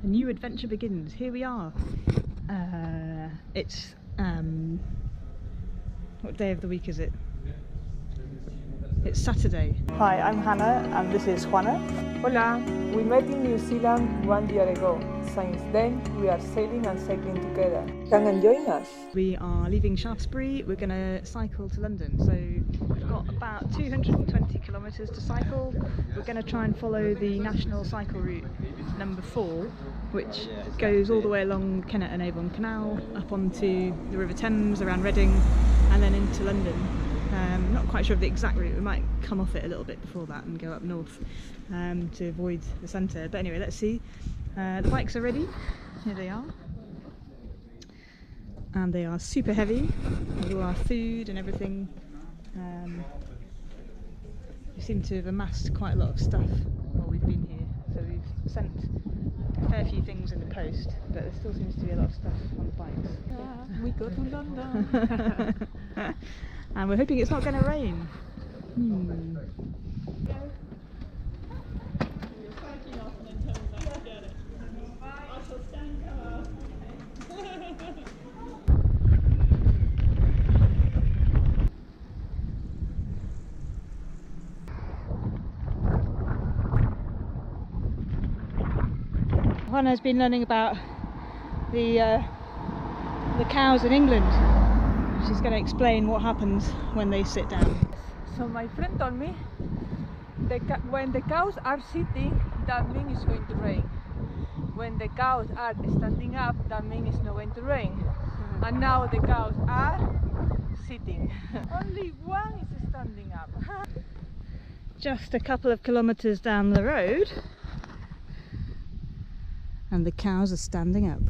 A new adventure begins. Here we are. It's what day of the week is it? It's Saturday. Hi, I'm Hannah and this is Juana. Hola, we met in New Zealand 1 year ago. Since then, we are sailing and cycling together. Come and join us. We are leaving Shaftesbury. We're going to cycle to London. So we've got about 220 kilometres to cycle. We're going to try and follow the national cycle route number 4, which goes all the way along Kennet and Avon Canal, up onto the River Thames, around Reading, and then into London. Not quite sure of the exact route. We might come off it a little bit before that and go up north to avoid the centre. But anyway, let's see. The bikes are ready. Here they are. And they are super heavy with all our food and everything. We seem to have amassed quite a lot of stuff while we've been here. So we've sent a fair few things in the post, but there still seems to be a lot of stuff on the bikes. Yeah, we go to London. And we're hoping it's not going to rain. Juana's been learning about the cows in England. She's going to explain what happens when they sit down. So my friend told me when the cows are sitting, that means it's going to rain. When the cows are standing up, that means it's not going to rain. And now the cows are sitting. Only one is standing up. Just a couple of kilometres down the road, and the cows are standing up.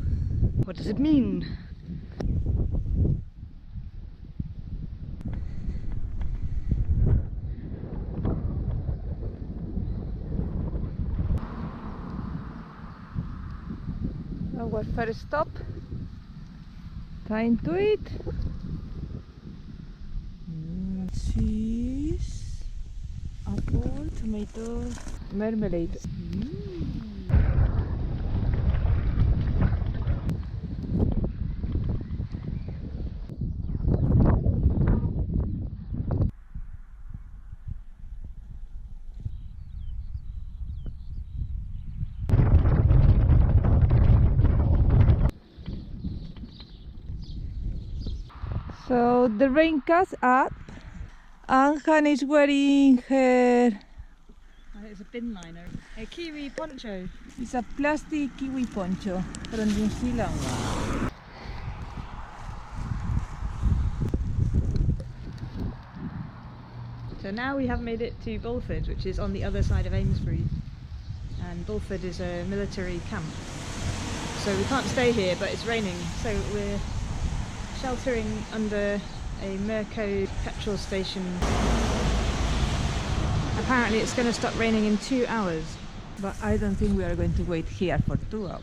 What does it mean? Our first stop. Time to eat. Cheese, apple, tomato, marmalade. So the rain cast up, and Hannah is wearing her. It's a bin liner. A kiwi poncho. It's a plastic kiwi poncho from New Zealand. So now we have made it to Bulford, which is on the other side of Amesbury. And Bulford is a military camp. So we can't stay here, but it's raining. So we're sheltering under a Mirco petrol station. Apparently it's going to stop raining in 2 hours. But I don't think we are going to wait here for 2 hours.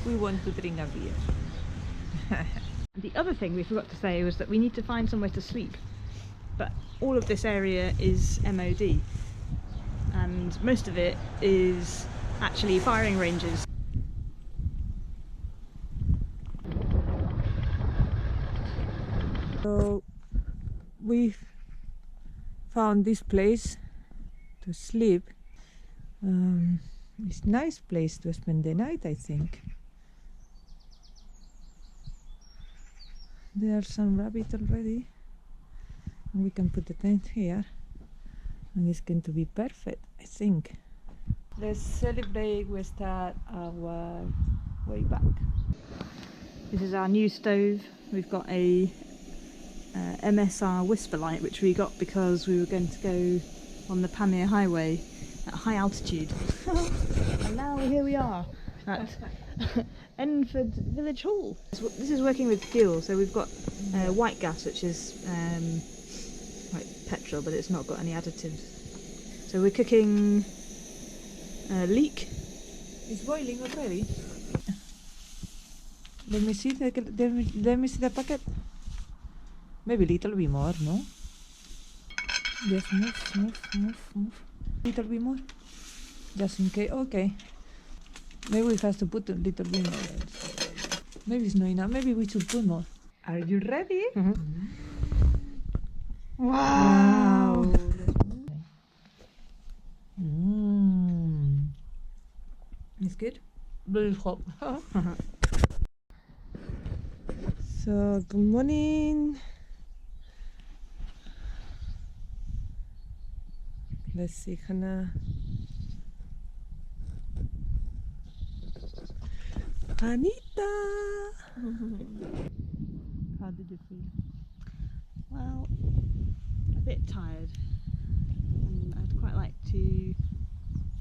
We want to drink a beer. The other thing we forgot to say was that we need to find somewhere to sleep. But all of this area is MOD. And most of it is actually firing ranges. So we found this place to sleep. It's a nice place to spend the night, I think. There are some rabbits already. And we can put the tent here. And it's going to be perfect, I think. Let's celebrate. We start our way back. This is our new stove. We've got a MSR whisper light, which we got because we were going to go on the Pamir Highway at high altitude. And now here we are at Enford Village Hall. This is working with fuel, so we've got white gas, which is like petrol, but it's not got any additives. So we're cooking leek. It's boiling already. Let me see the packet. Maybe a little bit more, no? Just move. Little bit more. Just in case. Okay. Maybe we have to put a little bit more. Maybe it's not enough. Maybe we should put more. Are you ready? Wow! It's good. Very hot. So, good morning. Let's see, Hannah. Anita! How did you feel? Well, a bit tired. And I'd quite like to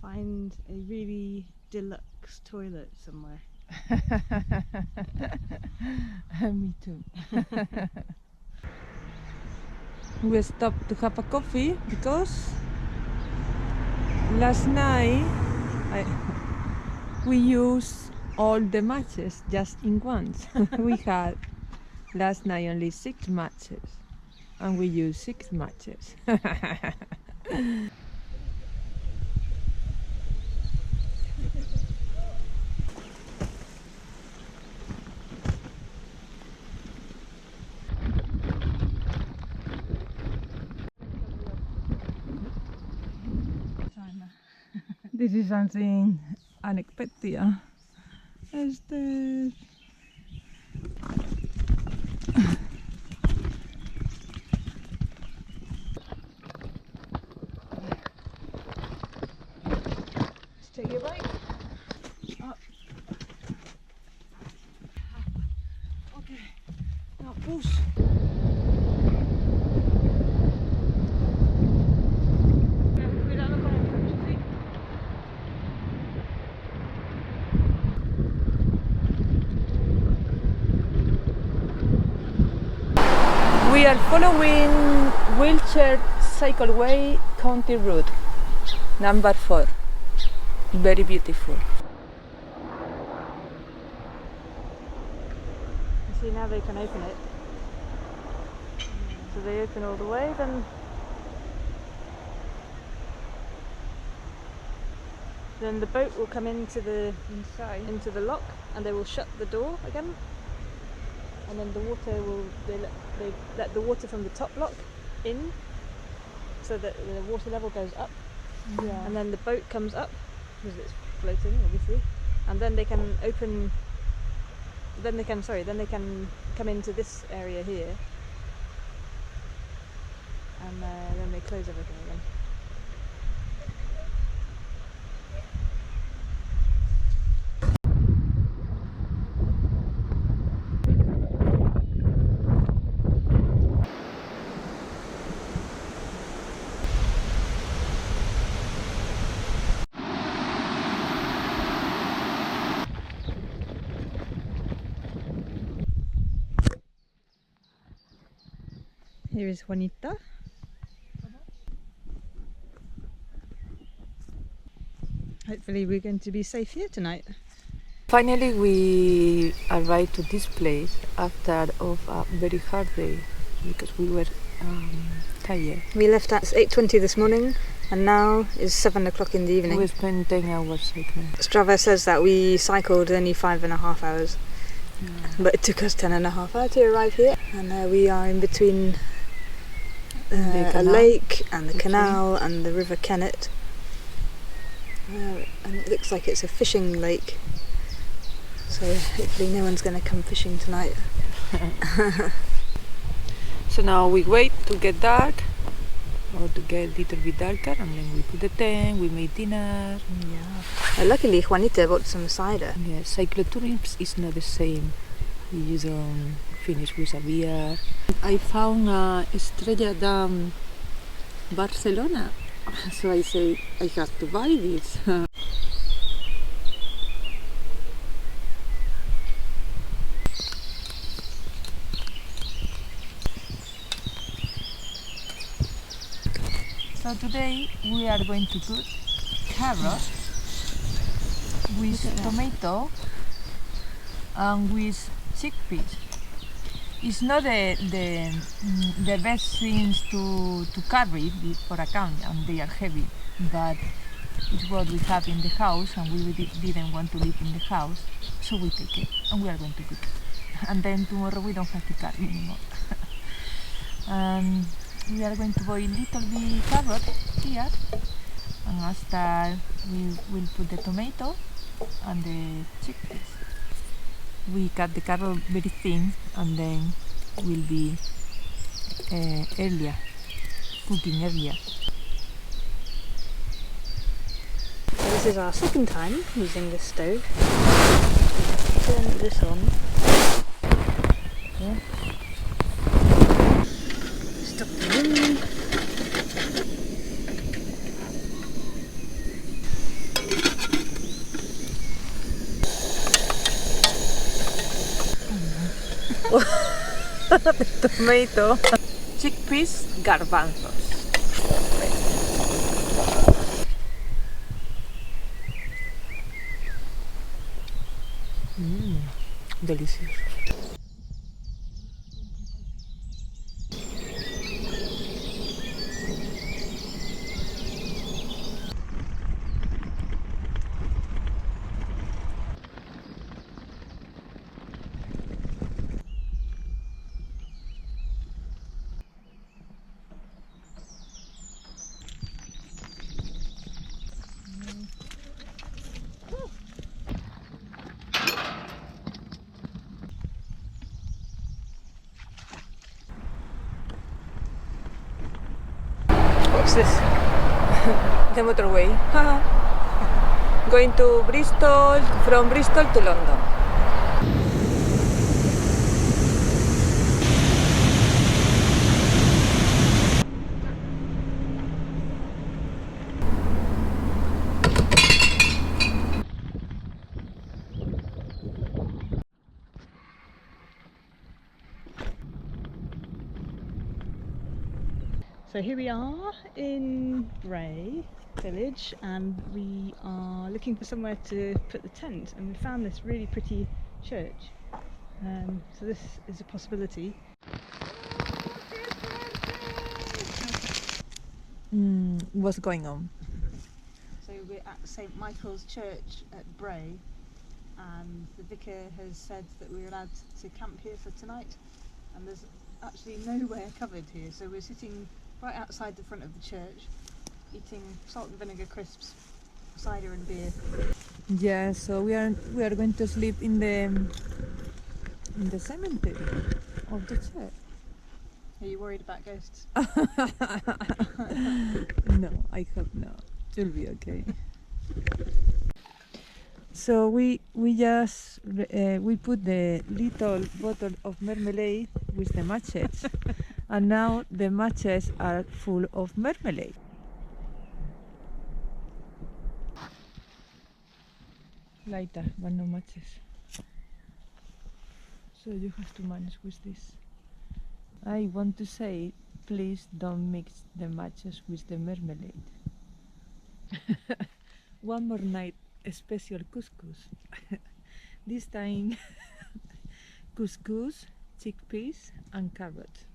find a really deluxe toilet somewhere. Me too. We stopped to have a coffee because last night we used all the matches just in once. We had last night only 6 matches and we used 6 matches. This is something unexpected. Este... Take your bike. Up. Okay, now push. Cuidado con el coche, sí. We are following Wheelchair Cycleway County Route number 4. Very beautiful. You see, now they can open it. So they open all the way, then the boat will come into the lock, and they will shut the door again, and then the water will they let the water from the top lock in, so that the water level goes up, and then the boat comes up because it's floating, obviously, and then they can open. Then they can come into this area here, and then they close everything again. Here is Juanita. Hopefully we're going to be safe here tonight. Finally we arrived to this place after of a very hard day because we were tired. We left at 8:20 this morning and now is 7 o'clock in the evening. We spent 10 hours cycling. Strava says that we cycled only 5.5 hours, but it took us 10.5 hours to arrive here, and we are in between a lake and the canal and the river Kennet, and it looks like it's a fishing lake, so hopefully no one's going to come fishing tonight. So now we wait to get dark, or to get a little bit darker, and then we put the tent, we made dinner. Luckily Juanita bought some cider. Yeah, cyclotourism is not the same. You don't finish with a beer. I found Estrella Damm Barcelona, so I say I have to buy this. So today we are going to put carrot with tomato and with chickpeas. It's not the best things to carry for a camp, and they are heavy, but It's what we have in the house, and we didn't want to live in the house, so we take it, and we are going to cook. And then tomorrow we don't have to carry anymore. And we are going to boil little bit carrot here, and after we will put the tomato and the chickpeas. We cut the carrot very thin, and then will be cooking earlier. So this is our second time using this stove. Turn this on. Yeah. Stop the wind. The tomato. Chickpeas, garbanzos. Delicious. What's this? The motorway. Going to Bristol, from Bristol to London. So here we are in Bray village, and we are looking for somewhere to put the tent, and we found this really pretty church. So this is a possibility. What's going on? So we're at St Michael's Church at Bray, and the vicar has said that we're allowed to camp here for tonight, and there's actually nowhere covered here, so we're sitting right outside the front of the church, eating salt and vinegar crisps, cider and beer. Yeah, so we are going to sleep in the cemetery of the church. Are you worried about ghosts? No, I hope not. It'll be okay. So we just we put the little bottle of marmalade with the matches, and now the matches are full of marmalade. Lighter, but no matches. So you have to manage with this. I want to say, please don't mix the matches with the marmalade. One more night, a special couscous. This time, couscous, chickpeas, and carrot.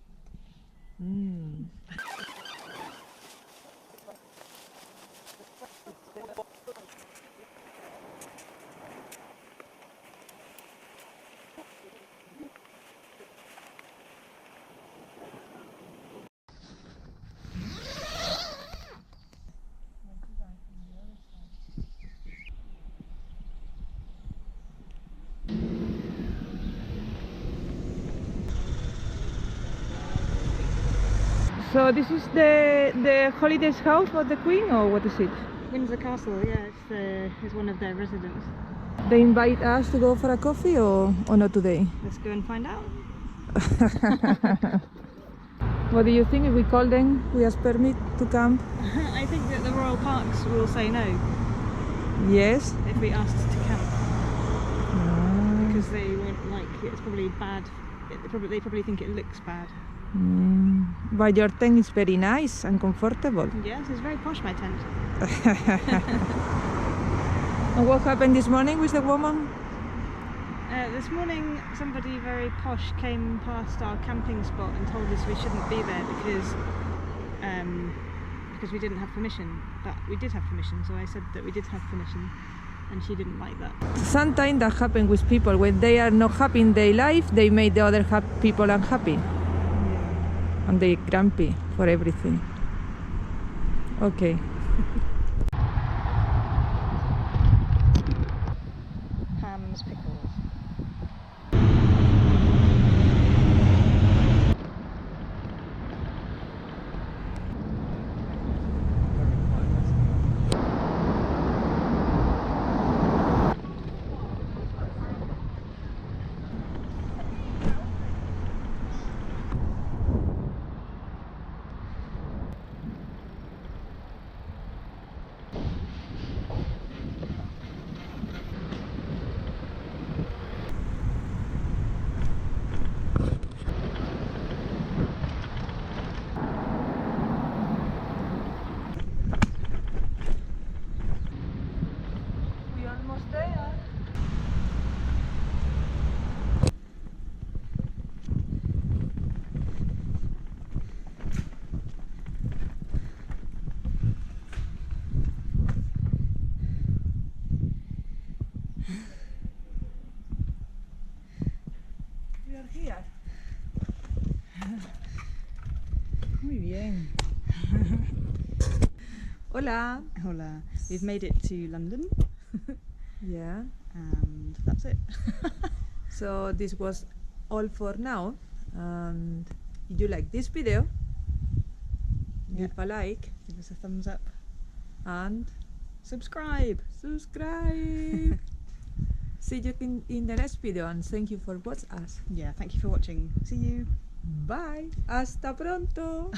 So this is the holidays house for the Queen, or what is it? Windsor Castle, yeah, it's one of their residents. They invite us to go for a coffee, or not today? Let's go and find out. What do you think if we call them, we ask permit to camp? I think that the Royal Parks will say no Yes. if we asked to camp, because they won't like it. It's probably bad. They probably think it looks bad. But your tent is very nice and comfortable. Yes, it's very posh, my tent. And what happened this morning with the woman? This morning somebody very posh came past our camping spot and told us we shouldn't be there because because we didn't have permission, but we did have permission, so I said that we did have permission, and she didn't like that. Sometimes that happens with people. When they are not happy in their life, they make the other people unhappy. Yeah. And they grumpy for everything. Okay. Ham's pickles. Here. Muy bien. Hola. Hola. We've made it to London. Yeah. And that's it. So this was all for now. And if you like this video, give a like Give us a thumbs up. and Subscribe. subscribe. See you in the next video, and thank you for watching us. Yeah, thank you for watching. See you. Bye. Hasta pronto.